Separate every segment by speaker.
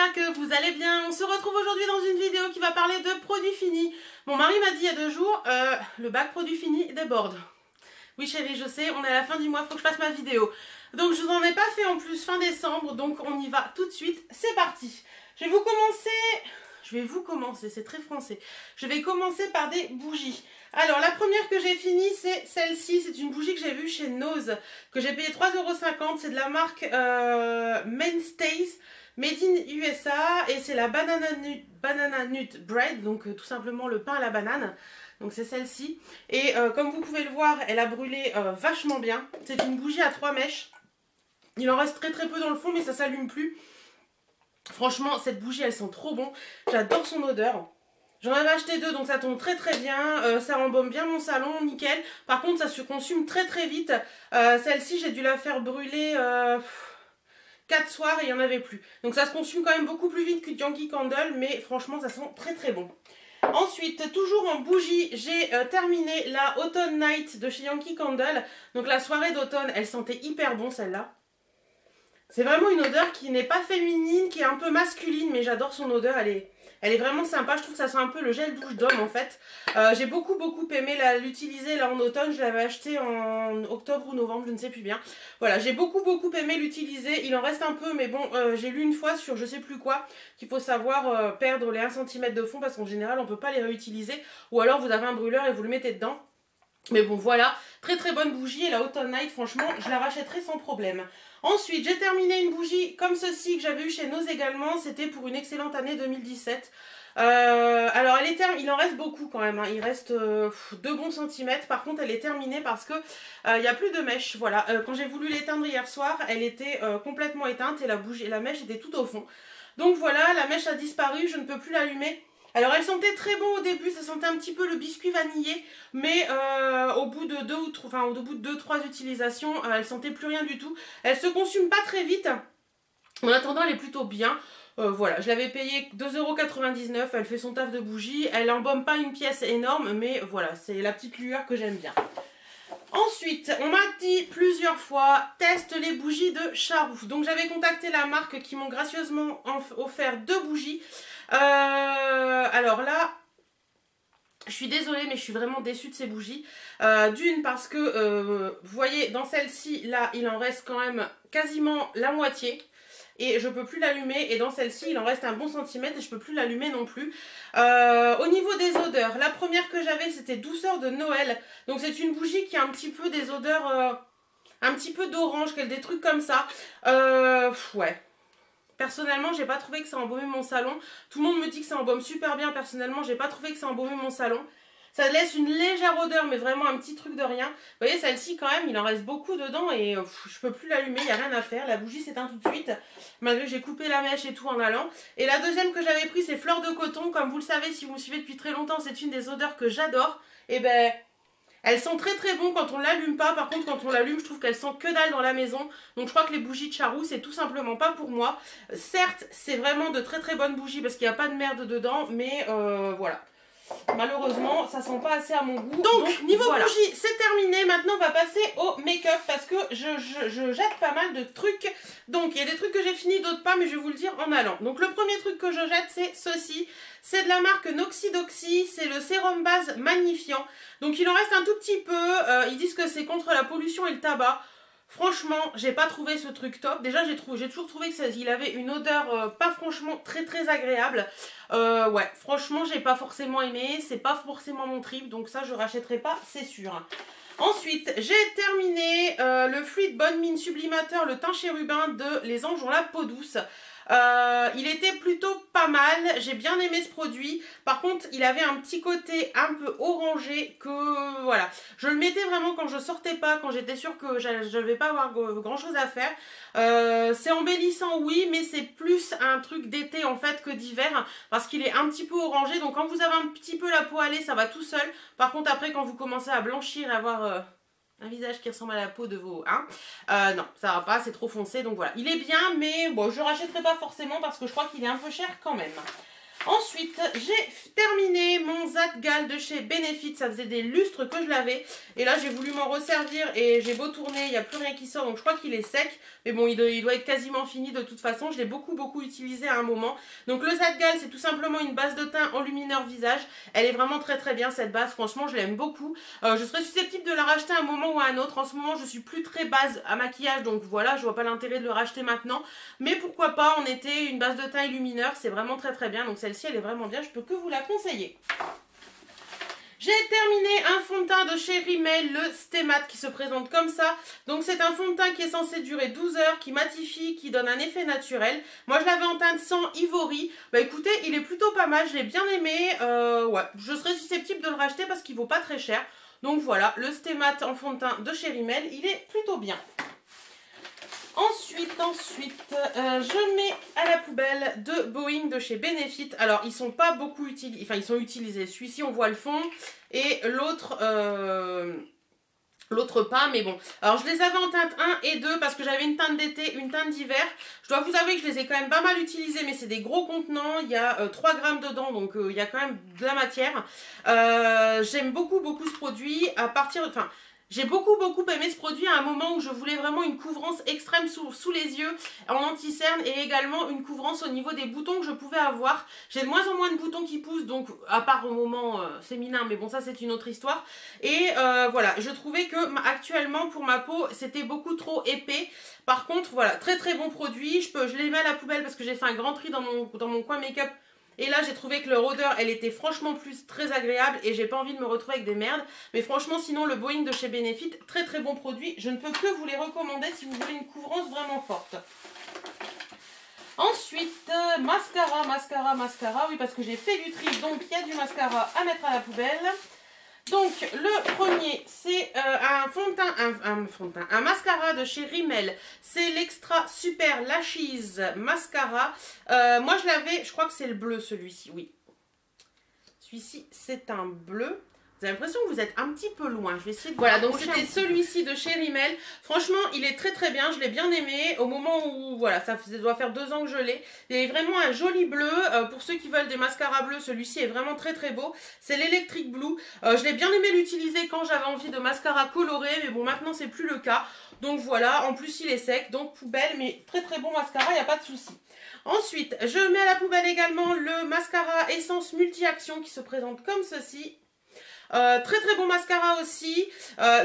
Speaker 1: j'espère que vous allez bien. On se retrouve aujourd'hui dans une vidéo qui va parler de produits finis. Mon mari m'a dit il y a 2 jours, le bac produits finis déborde. Oui chérie, je sais, on est à la fin du mois, faut que je fasse ma vidéo. Donc je vous en ai pas fait en plus fin décembre, donc on y va tout de suite, c'est parti. Je vais vous commencer, c'est très français. Je vais commencer par des bougies. Alors la première que j'ai finie, c'est celle-ci. C'est une bougie que j'ai vue chez Nose, que j'ai payé 3,50 €. C'est de la marque Mainstays, Made in USA, et c'est la banana nut bread, donc tout simplement le pain à la banane. Donc c'est celle-ci. Et comme vous pouvez le voir, elle a brûlé vachement bien. C'est une bougie à 3 mèches. Il en reste très peu dans le fond, mais ça s'allume plus. Franchement, cette bougie, elle sent trop bon. J'adore son odeur. J'en avais acheté 2, donc ça tombe très bien. Ça embaume bien mon salon, nickel. Par contre, ça se consume très vite. Celle-ci, j'ai dû la faire brûler 4 soirs et il n'y en avait plus. Donc ça se consume quand même beaucoup plus vite que Yankee Candle, mais franchement, ça sent très bon. Ensuite, toujours en bougie, j'ai terminé la Autumn Night de chez Yankee Candle. Donc la soirée d'automne, elle sentait hyper bon celle-là. C'est vraiment une odeur qui n'est pas féminine, qui est un peu masculine, mais j'adore son odeur, elle est vraiment sympa. Je trouve que ça sent un peu le gel douche d'homme en fait. J'ai beaucoup aimé l'utiliser là en automne. Je l'avais acheté en octobre ou novembre, je ne sais plus bien. Voilà, j'ai beaucoup aimé l'utiliser. Il en reste un peu, mais bon, j'ai lu une fois sur je sais plus quoi qu'il faut savoir perdre les 1 cm de fond, parce qu'en général on ne peut pas les réutiliser. Ou alors vous avez un brûleur et vous le mettez dedans. Mais bon voilà, très bonne bougie, et la Autumn Night, franchement, je la rachèterai sans problème. Ensuite, j'ai terminé une bougie comme ceci que j'avais eu chez Nose également, c'était pour une excellente année 2017. Alors il en reste beaucoup quand même, hein. Il reste 2 bons centimètres. Par contre elle est terminée parce que il n'y a plus de mèche. Voilà, quand j'ai voulu l'éteindre hier soir, elle était complètement éteinte et la mèche était tout au fond. Donc voilà, la mèche a disparu, je ne peux plus l'allumer. Alors elle sentait très bon au début, ça sentait un petit peu le biscuit vanillé, mais au bout de 2-3 utilisations, elle sentait plus rien du tout. Elle se consume pas très vite, en attendant elle est plutôt bien. Voilà, je l'avais payé 2,99 €, elle fait son taf de bougie, elle embaume pas une pièce énorme, mais voilà, c'est la petite lueur que j'aime bien. Ensuite, on m'a dit plusieurs fois, teste les bougies de Charoux. Donc j'avais contacté la marque qui m'ont gracieusement offert 2 bougies. Alors là, je suis désolée, mais je suis vraiment déçue de ces bougies. D'une, parce que, vous voyez, dans celle-ci, là, il en reste quand même quasiment la moitié. Et je peux plus l'allumer. Et dans celle-ci, il en reste un bon centimètre et je peux plus l'allumer non plus. Au niveau des odeurs, la première que j'avais, c'était Douceur de Noël. Donc c'est une bougie qui a un petit peu des odeurs, un petit peu d'orange, des trucs comme ça. Ouais. Personnellement, j'ai pas trouvé que ça embaumait mon salon. Tout le monde me dit que ça embaume super bien. Personnellement, j'ai pas trouvé que ça embaumait mon salon. Ça laisse une légère odeur, mais vraiment un petit truc de rien. Vous voyez, celle-ci, quand même, il en reste beaucoup dedans et je peux plus l'allumer, il n'y a rien à faire. La bougie s'éteint tout de suite, malgré que j'ai coupé la mèche et tout en allant. Et la deuxième que j'avais pris, c'est Fleur de Coton. Comme vous le savez, si vous me suivez depuis très longtemps, c'est une des odeurs que j'adore. Et ben, elle sent très bon quand on l'allume pas. Par contre, quand on l'allume, je trouve qu'elle sent que dalle dans la maison. Donc je crois que les bougies de Charoux, c'est tout simplement pas pour moi. Certes, c'est vraiment de très bonnes bougies parce qu'il n'y a pas de merde dedans, mais voilà. Malheureusement, ça sent pas assez à mon goût. Donc niveau voilà. Bougie, c'est terminé. Maintenant, on va passer au make-up parce que je jette pas mal de trucs. Donc, il y a des trucs que j'ai fini, d'autres pas, mais je vais vous le dire en allant. Donc, le premier truc que je jette, c'est ceci. C'est de la marque Noxidoxy. C'est le sérum base magnifiant. Donc, il en reste un tout petit peu. Ils disent que c'est contre la pollution et le tabac. Franchement, j'ai pas trouvé ce truc top. Déjà, j'ai toujours trouvé qu'il avait une odeur pas franchement très agréable. Ouais, franchement, j'ai pas forcément aimé. C'est pas forcément mon trip, donc ça, je rachèterai pas, c'est sûr. Ensuite, j'ai terminé le Fluid Bonne Mine Sublimateur, le teint chérubin de Les Anges ont la peau douce. Il était plutôt pas mal, j'ai bien aimé ce produit. Par contre, il avait un petit côté un peu orangé que voilà. Je le mettais vraiment quand je sortais pas, quand j'étais sûre que je vais pas avoir grand chose à faire. C'est embellissant, oui, mais c'est plus un truc d'été en fait que d'hiver parce qu'il est un petit peu orangé. Donc quand vous avez un petit peu la peau allée, ça va tout seul. Par contre, après, quand vous commencez à blanchir et avoir un visage qui ressemble à la peau de vos... non, ça va pas, c'est trop foncé. Donc voilà, il est bien, mais bon, je ne rachèterai pas forcément parce que je crois qu'il est un peu cher quand même. Ensuite, j'ai terminé mon Zadgal de chez Benefit. Ça faisait des lustres que je l'avais. Et là, j'ai voulu m'en resservir et j'ai beau tourner, il n'y a plus rien qui sort. Donc, je crois qu'il est sec. Mais bon, il doit être quasiment fini de toute façon. Je l'ai beaucoup utilisé à un moment. Donc, le Zadgal, c'est tout simplement une base de teint enlumineur visage. Elle est vraiment très bien, cette base. Franchement, je l'aime beaucoup. Je serais susceptible de la racheter à un moment ou à un autre. En ce moment, je suis plus très base à maquillage. Donc, voilà, je vois pas l'intérêt de le racheter maintenant. Mais pourquoi pas en été, une base de teint illumineur. C'est vraiment très bien. Donc, celle-ci, elle est vraiment bien. Je peux que vous la conseiller. J'ai terminé un fond de teint de chez Rimmel, le Stémat, qui se présente comme ça. Donc c'est un fond de teint qui est censé durer 12 heures, qui matifie, qui donne un effet naturel. Moi je l'avais en teinte sans ivory. Bah écoutez, il est plutôt pas mal, je l'ai bien aimé. Ouais, je serais susceptible de le racheter parce qu'il vaut pas très cher. Donc voilà, le Stémat en fond de teint de chez Rimmel, il est plutôt bien. Ensuite, je mets à la poubelle deux Boeing de chez Benefit. Alors, ils sont pas beaucoup utilisés, enfin, ils sont utilisés. Celui-ci, on voit le fond, et l'autre pas, mais bon. Alors, je les avais en teinte 1 et 2 parce que j'avais une teinte d'été, une teinte d'hiver. Je dois vous avouer que je les ai quand même pas mal utilisés, mais c'est des gros contenants. Il y a 3 grammes dedans, donc il y a quand même de la matière. J'aime beaucoup ce produit. J'ai beaucoup aimé ce produit à un moment où je voulais vraiment une couvrance extrême sous les yeux en anti-cerne et également une couvrance au niveau des boutons que je pouvais avoir. J'ai de moins en moins de boutons qui poussent, donc à part au moment féminin, mais bon ça c'est une autre histoire. Et voilà, je trouvais que actuellement pour ma peau c'était beaucoup trop épais. Par contre voilà, très bon produit. Je les mets à la poubelle parce que j'ai fait un grand tri dans mon coin make-up. Et là, j'ai trouvé que leur odeur, elle était franchement très agréable et j'ai pas envie de me retrouver avec des merdes. Mais franchement, sinon, le Boeing de chez Benefit, très bon produit. Je ne peux que vous les recommander si vous voulez une couvrance vraiment forte. Ensuite, mascara. Oui, parce que j'ai fait du tri, donc il y a du mascara à mettre à la poubelle. Donc, le premier, c'est un mascara de chez Rimmel. C'est l'Extra Super Lashes Mascara. Moi, je crois que c'est le bleu, celui-ci, oui. Celui-ci, c'est un bleu. Vous avez l'impression que vous êtes un petit peu loin. Je vais essayer de... Voilà, donc c'était celui-ci de chez Rimmel. Franchement, il est très bien. Je l'ai bien aimé. Au moment où, voilà, ça doit faire 2 ans que je l'ai. Il est vraiment un joli bleu. Pour ceux qui veulent des mascaras bleus, celui-ci est vraiment très beau. C'est l'Electric Blue. Je l'ai bien aimé l'utiliser quand j'avais envie de mascara coloré. Mais bon, maintenant, c'est plus le cas. Donc voilà, en plus, il est sec. Donc poubelle, mais très bon mascara, il n'y a pas de souci. Ensuite, je mets à la poubelle également le mascara Essence Multi-Action qui se présente comme ceci. Très bon mascara aussi.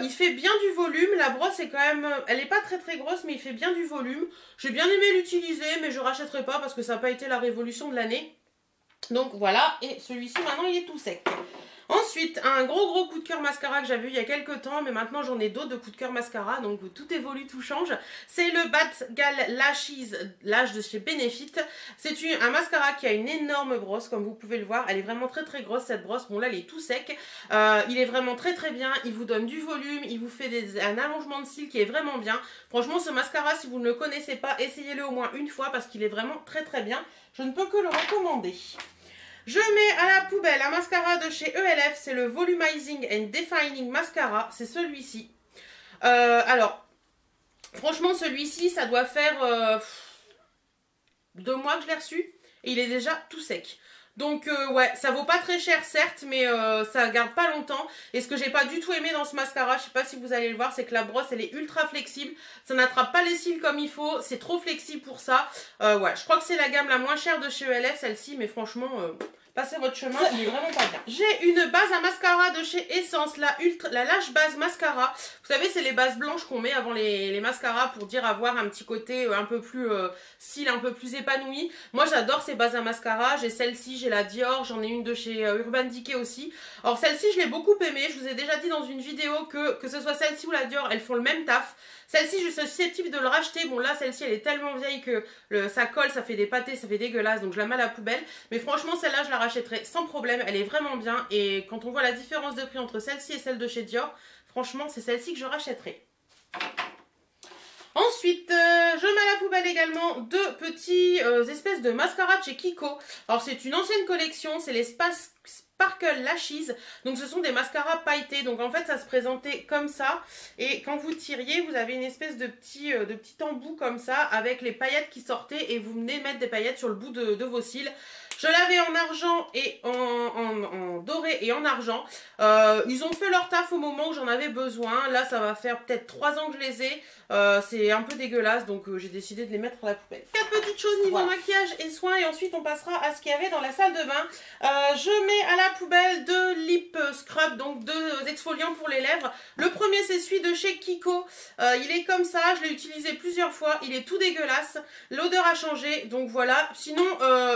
Speaker 1: Il fait bien du volume. La brosse est quand même, elle n'est pas très grosse, mais il fait bien du volume. J'ai bien aimé l'utiliser, mais je rachèterai pas parce que ça n'a pas été la révolution de l'année. Donc voilà, et celui-ci maintenant il est tout sec. Ensuite, un gros coup de cœur mascara que j'avais eu il y a quelques temps, mais maintenant j'en ai d'autres de coups de cœur mascara, donc tout évolue, tout change. C'est le Zadgal Lash de chez Benefit. C'est un mascara qui a une énorme brosse, comme vous pouvez le voir. Elle est vraiment très grosse cette brosse. Bon là, elle est tout sec. Il est vraiment très bien. Il vous donne du volume, il vous fait un allongement de cils qui est vraiment bien. Franchement, ce mascara, si vous ne le connaissez pas, essayez-le au moins une fois parce qu'il est vraiment très bien. Je ne peux que le recommander. Je mets à la poubelle un mascara de chez ELF, c'est le Volumizing and Defining Mascara, c'est celui-ci. Alors, franchement celui-ci, ça doit faire 2 mois que je l'ai reçu et il est déjà tout sec. Donc ouais, ça vaut pas très cher certes, mais ça garde pas longtemps. Et ce que j'ai pas du tout aimé dans ce mascara, je sais pas si vous allez le voir, c'est que la brosse elle est ultra flexible. Ça n'attrape pas les cils comme il faut, c'est trop flexible pour ça. Ouais, je crois que c'est la gamme la moins chère de chez ELF celle-ci, mais franchement... passez votre chemin, il est vraiment pas bien. J'ai une base à mascara de chez Essence, la Lash Base Mascara. Vous savez, c'est les bases blanches qu'on met avant les mascaras pour dire avoir un petit côté un peu plus cils, un peu plus épanoui. Moi, j'adore ces bases à mascara. J'ai celle-ci, j'ai la Dior, j'en ai une de chez Urban Decay aussi. Alors celle-ci, je l'ai beaucoup aimée. Je vous ai déjà dit dans une vidéo que ce soit celle-ci ou la Dior, elles font le même taf. Celle-ci, je suis susceptible de le racheter. Bon, là, celle-ci, elle est tellement vieille que ça colle, ça fait des pâtés, ça fait dégueulasse. Donc, je la mets à la poubelle. Mais franchement, celle-là, je la rachèterai sans problème. Elle est vraiment bien. Et quand on voit la différence de prix entre celle-ci et celle de chez Dior, franchement, c'est celle-ci que je rachèterai. Ensuite, je mets à la poubelle également 2 petits espèces de mascara de chez Kiko. Alors, c'est une ancienne collection. C'est les Sparkle Lashes. Donc, ce sont des mascaras pailletés. Donc, en fait, ça se présentait comme ça. Et quand vous tiriez, vous avez une espèce de petit embout comme ça avec les paillettes qui sortaient. Et vous venez mettre des paillettes sur le bout de vos cils. Je l'avais en argent et en doré et en argent. Ils ont fait leur taf au moment où j'en avais besoin. Là, ça va faire peut-être 3 ans que je les ai. C'est un peu dégueulasse, donc j'ai décidé de les mettre à la poubelle. 4 petites choses niveau maquillage et soins, et ensuite on passera à ce qu'il y avait dans la salle de bain. Je mets à la poubelle 2 lip scrub, donc 2 exfoliants pour les lèvres. Le premier, c'est celui de chez Kiko. Il est comme ça, je l'ai utilisé plusieurs fois. Il est tout dégueulasse. L'odeur a changé, donc voilà. Sinon,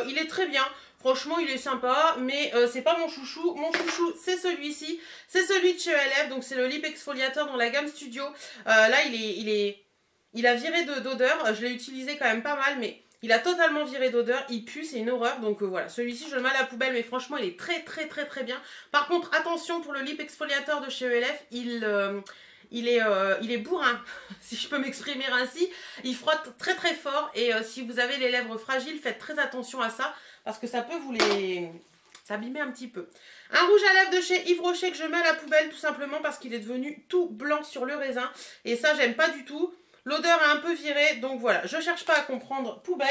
Speaker 1: il est très bien. Franchement, il est sympa, mais c'est pas mon chouchou. Mon chouchou, c'est celui-ci. C'est celui de chez ELF, donc c'est le lip exfoliateur dans la gamme Studio. Là, il a viré d'odeur. Je l'ai utilisé quand même pas mal, mais il a totalement viré d'odeur. Il pue, c'est une horreur. Donc voilà, celui-ci, je le mets à la poubelle, mais franchement, il est très bien. Par contre, attention pour le lip exfoliateur de chez ELF, il est bourrin, si je peux m'exprimer ainsi. Il frotte très fort, et si vous avez les lèvres fragiles, faites très attention à ça, parce que ça peut vous les s'abîmer un petit peu. Un rouge à lèvres de chez Yves Rocher que je mets à la poubelle, tout simplement parce qu'il est devenu tout blanc sur le raisin, et ça, j'aime pas du tout. L'odeur a un peu viré, donc voilà, je cherche pas à comprendre, poubelle.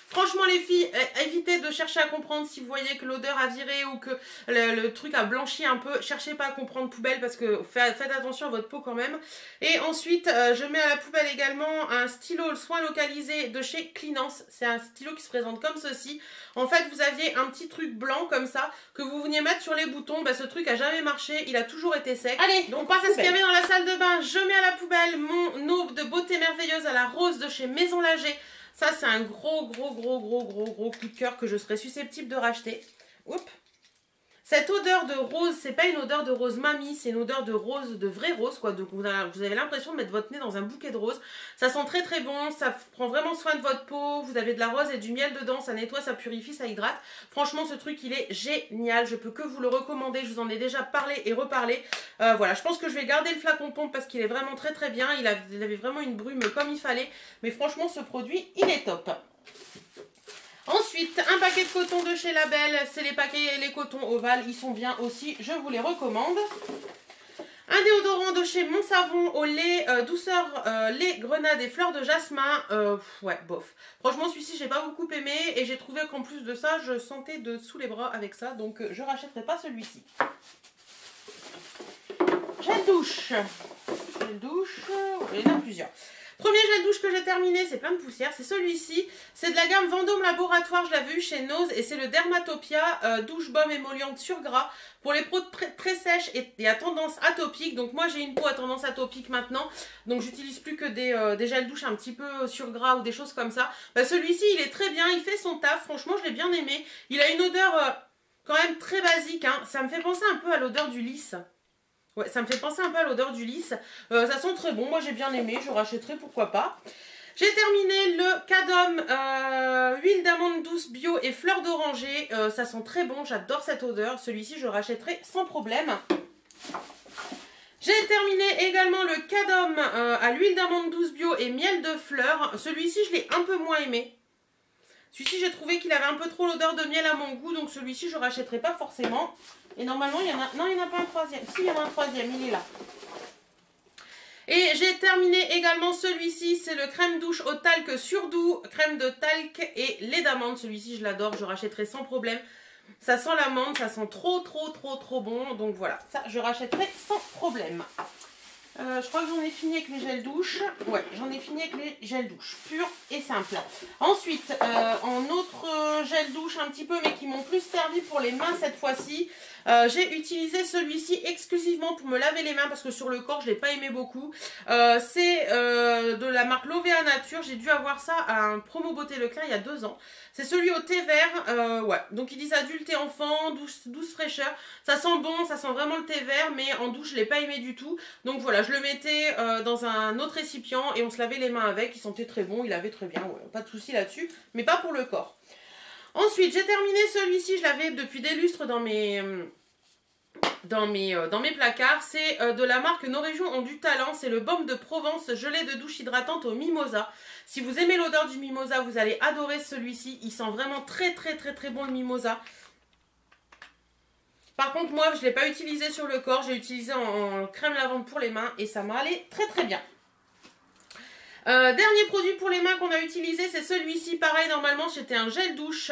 Speaker 1: Franchement les filles, évitez de chercher à comprendre si vous voyez que l'odeur a viré ou que le truc a blanchi un peu. Cherchez pas à comprendre, poubelle, parce que faites attention à votre peau quand même. Et ensuite, je mets à la poubelle également un stylo soin localisé de chez Cleanance. C'est un stylo qui se présente comme ceci. En fait, vous aviez un petit truc blanc comme ça que vous veniez mettre sur les boutons. Bah, ce truc a jamais marché, il a toujours été sec. Allez, donc on passe à ce qu'il y avait dans la salle de bain. Je mets à la poubelle mon eau de beauté merveilleuse à la rose de chez Maison Lager. Ça, c'est un gros coup de cœur que je serais susceptible de racheter. Oups. Cette odeur de rose, c'est pas une odeur de rose mamie, c'est une odeur de rose, de vraie rose, quoi. Donc vous avez l'impression de mettre votre nez dans un bouquet de roses. Ça sent très bon, ça prend vraiment soin de votre peau. Vous avez de la rose et du miel dedans, ça nettoie, ça purifie, ça hydrate. Franchement, ce truc, il est génial. Je peux que vous le recommander. Je vous en ai déjà parlé et reparlé. Voilà, je pense que je vais garder le flacon pompe parce qu'il est vraiment très bien. Il avait vraiment une brume comme il fallait. Mais franchement, ce produit, il est top. Ensuite, un paquet de coton de chez Label, c'est les cotons ovales, ils sont bien aussi, je vous les recommande. Un déodorant de chez Mon Savon au lait douceur lait grenade et fleurs de jasmin, ouais bof. Franchement celui-ci j'ai pas beaucoup aimé, et j'ai trouvé qu'en plus de ça je sentais de sous les bras avec ça, donc je rachèterai pas celui-ci. Gel douche, il y en a plusieurs. Premier gel douche que j'ai terminé, c'est plein de poussière, c'est celui-ci. C'est de la gamme Vendôme Laboratoire, je l'avais eu chez Nose, et c'est le Dermatopia douche baume émolliente sur gras pour les peaux très sèches et à tendance atopique. Donc moi j'ai une peau à tendance atopique maintenant, donc j'utilise plus que des gels douche un petit peu sur gras ou des choses comme ça. Bah, celui-ci il est très bien, il fait son taf, franchement je l'ai bien aimé. Il a une odeur quand même très basique, hein. Ça me fait penser un peu à l'odeur du lys. Ouais, ça me fait penser un peu à l'odeur du lys. Ça sent très bon, moi j'ai bien aimé, je rachèterai, pourquoi pas. J'ai terminé le Cadom huile d'amande douce bio et fleur d'oranger. Ça sent très bon, j'adore cette odeur. Celui-ci je rachèterai sans problème. J'ai terminé également le Cadom à l'huile d'amande douce bio et miel de fleurs. Celui-ci je l'ai un peu moins aimé. Celui-ci j'ai trouvé qu'il avait un peu trop l'odeur de miel à mon goût, donc celui-ci je rachèterai pas forcément. Et normalement il y en a... Non, il n'y en a pas un troisième. Si, il y en a un troisième, il est là. Et j'ai terminé également celui-ci, c'est le crème douche au talc surdoux, crème de talc et lait d'amande. Celui-ci je l'adore, je rachèterai sans problème. Ça sent l'amande, ça sent trop bon. Donc voilà, ça je rachèterai sans problème. Je crois que j'en ai fini avec les gels douche. Ouais, j'en ai fini avec les gels douche, purs et simples. Ensuite, en autre gel douche un petit peu, mais qui m'ont plus servi pour les mains cette fois-ci, j'ai utilisé celui-ci exclusivement pour me laver les mains, parce que sur le corps, je ne l'ai pas aimé beaucoup. C'est de la marque Lovea Nature. J'ai dû avoir ça à un promo Beauté Leclerc il y a 2 ans. C'est celui au thé vert, ouais. Donc ils disent adulte et enfant, douce fraîcheur. Ça sent bon, ça sent vraiment le thé vert, mais en douche je l'ai pas aimé du tout. Donc voilà, je le mettais dans un autre récipient et on se lavait les mains avec. Il sentait très bon, il avait très bien, ouais, pas de souci là-dessus, mais pas pour le corps. Ensuite, j'ai terminé celui-ci, je l'avais depuis des lustres dans mes placards. C'est de la marque Nos Régions ont du talent. C'est le baume de Provence gelée de douche hydratante au mimosa. Si vous aimez l'odeur du mimosa, vous allez adorer celui-ci. Il sent vraiment très bon le mimosa. Par contre, moi, je ne l'ai pas utilisé sur le corps. J'ai utilisé en crème lavande pour les mains et ça m'a allé très bien. Dernier produit pour les mains qu'on a utilisé, c'est celui-ci. Pareil, normalement c'était un gel douche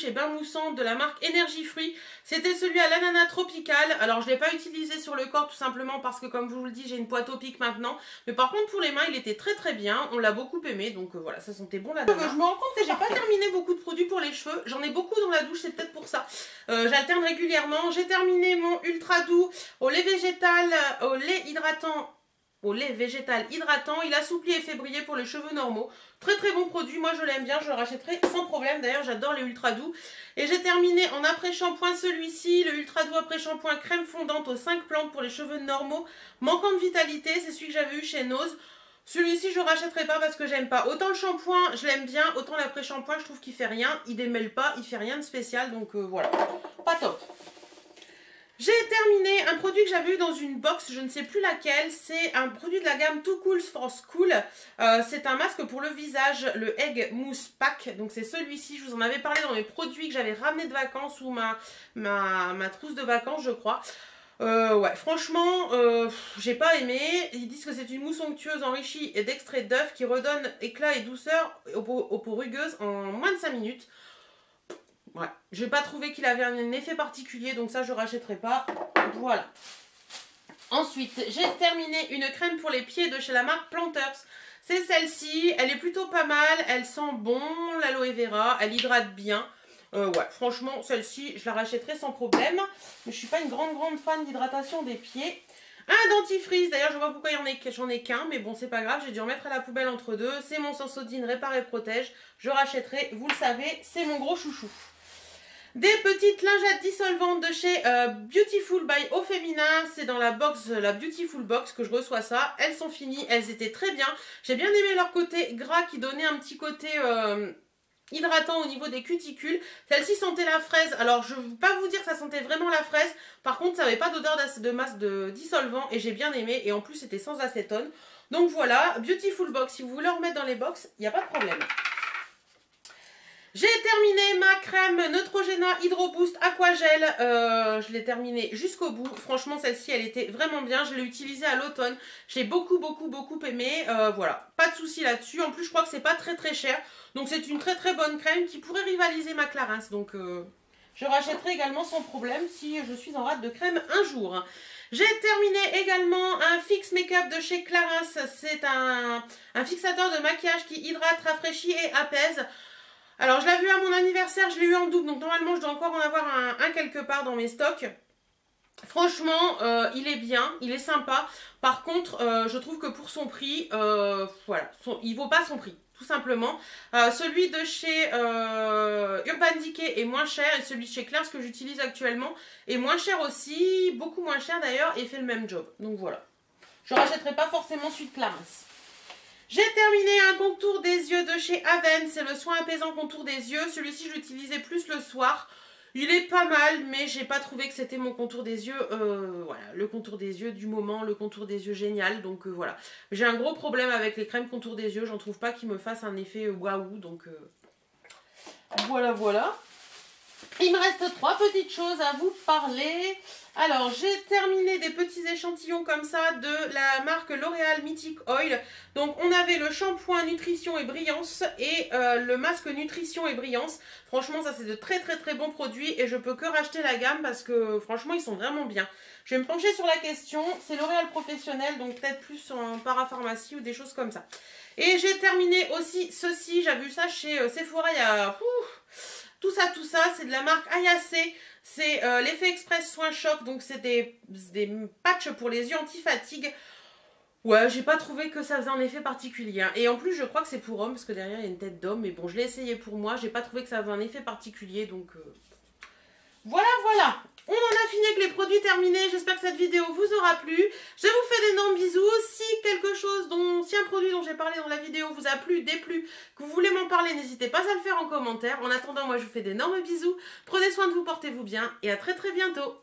Speaker 1: et bain moussant de la marque Energy Free. C'était celui à l'ananas tropical. Alors je ne l'ai pas utilisé sur le corps tout simplement parce que comme je vous le dis, j'ai une peau atopique maintenant. Mais par contre pour les mains, il était très très bien. On l'a beaucoup aimé, donc voilà, ça sentait bon l'ananas. Je me rends compte que j'ai pas terminé beaucoup de produits pour les cheveux. J'en ai beaucoup dans la douche, c'est peut-être pour ça. J'alterne régulièrement. J'ai terminé mon ultra doux au lait végétal, au lait hydratant. Au lait végétal hydratant, il assouplit et fait briller pour les cheveux normaux. Très très bon produit, moi je l'aime bien, je le rachèterai sans problème. D'ailleurs j'adore les ultra doux. Et j'ai terminé en après-shampoing celui-ci, le ultra doux après-shampoing crème fondante aux 5 plantes pour les cheveux normaux, manquant de vitalité, c'est celui que j'avais eu chez Nose. Celui-ci je ne rachèterai pas parce que j'aime pas. Autant le shampoing je l'aime bien, autant l'après-shampoing je trouve qu'il fait rien, il démêle pas, il fait rien de spécial, donc voilà, pas top. J'ai terminé un produit que j'avais eu dans une box, je ne sais plus laquelle, c'est un produit de la gamme Too Cool for School. C'est un masque pour le visage, le Egg Mousse Pack. Donc c'est celui-ci, je vous en avais parlé dans mes produits que j'avais ramené de vacances ou ma trousse de vacances je crois. Ouais, franchement, j'ai pas aimé. Ils disent que c'est une mousse onctueuse enrichie d'extrait d'œuf qui redonne éclat et douceur aux peaux rugueuses en moins de 5 minutes. Ouais, je n'ai pas trouvé qu'il avait un effet particulier, donc ça je ne rachèterai pas. Voilà. Ensuite, j'ai terminé une crème pour les pieds de chez la marque Planters. C'est celle-ci, elle est plutôt pas mal, elle sent bon l'aloe vera, elle hydrate bien. Ouais, franchement, celle-ci, je la rachèterai sans problème. Mais je ne suis pas une grande fan d'hydratation des pieds. Un dentifrice, d'ailleurs je vois pourquoi j'en ai qu'un, mais bon c'est pas grave, j'ai dû en mettre à la poubelle entre deux. C'est mon Sensodyne Répare et Protège, je rachèterai, vous le savez, c'est mon gros chouchou. Des petites lingettes dissolvantes de chez Beautiful by Au Féminin. C'est dans la box, la Beautiful Box que je reçois ça. Elles sont finies, elles étaient très bien. J'ai bien aimé leur côté gras qui donnait un petit côté hydratant au niveau des cuticules. Celle-ci sentait la fraise. Alors je ne vais pas vous dire que ça sentait vraiment la fraise. Par contre ça n'avait pas d'odeur de masse de dissolvant et j'ai bien aimé. Et en plus c'était sans acétone. Donc voilà, Beautiful Box. Si vous voulez en remettre dans les box, il n'y a pas de problème. J'ai terminé ma crème Neutrogena Hydro Boost Aquagel, je l'ai terminée jusqu'au bout. Franchement celle-ci elle était vraiment bien, je l'ai utilisée à l'automne. J'ai beaucoup aimé, voilà, pas de souci là-dessus. En plus je crois que c'est pas très cher, donc c'est une très bonne crème qui pourrait rivaliser ma Clarins. Donc je rachèterai également sans problème si je suis en rate de crème un jour. J'ai terminé également un Fix Make-up de chez Clarins, c'est un fixateur de maquillage qui hydrate, rafraîchit et apaise. Alors je l'ai vu à mon anniversaire, je l'ai eu en double, donc normalement je dois encore en avoir un quelque part dans mes stocks. Franchement, il est bien, il est sympa. Par contre, je trouve que pour son prix, voilà, il vaut pas son prix, tout simplement. Celui de chez Urban Decay est moins cher et celui de chez Claire's que j'utilise actuellement est moins cher aussi, beaucoup moins cher d'ailleurs, et fait le même job. Donc voilà, je ne rachèterai pas forcément celui de Clarins. J'ai terminé un contour des yeux de chez Aven, c'est le soin apaisant contour des yeux. Celui-ci, je l'utilisais plus le soir. Il est pas mal, mais j'ai pas trouvé que c'était mon contour des yeux, voilà, le contour des yeux du moment, le contour des yeux génial. Donc voilà, j'ai un gros problème avec les crèmes contour des yeux, j'en trouve pas qui me fassent un effet waouh, donc voilà. Il me reste 3 petites choses à vous parler. Alors, j'ai terminé des petits échantillons comme ça de la marque L'Oréal Mythic Oil. Donc, on avait le shampoing Nutrition et Brillance et le masque Nutrition et Brillance. Franchement, ça c'est de très bons produits et je peux que racheter la gamme parce que franchement, ils sont vraiment bien. Je vais me pencher sur la question. C'est L'Oréal Professionnel, donc peut-être plus en parapharmacie ou des choses comme ça. Et j'ai terminé aussi ceci. J'avais vu ça chez Sephora il y a... Tout ça, c'est de la marque Ayacé. C'est l'effet express soin choc. Donc c'est des patchs pour les yeux anti-fatigue. Ouais, j'ai pas trouvé que ça faisait un effet particulier. Et en plus, je crois que c'est pour homme parce que derrière il y a une tête d'homme. Mais bon, je l'ai essayé pour moi. J'ai pas trouvé que ça avait un effet particulier. Donc voilà. On en a fini avec les produits terminés. J'espère que cette vidéo vous aura plu. Je vous fais d'énormes bisous. Si un produit dont j'ai parlé dans la vidéo vous a plu, déplu, que vous voulez m'en parler, n'hésitez pas à le faire en commentaire. En attendant, moi je vous fais d'énormes bisous. Prenez soin de vous, portez-vous bien et à très bientôt.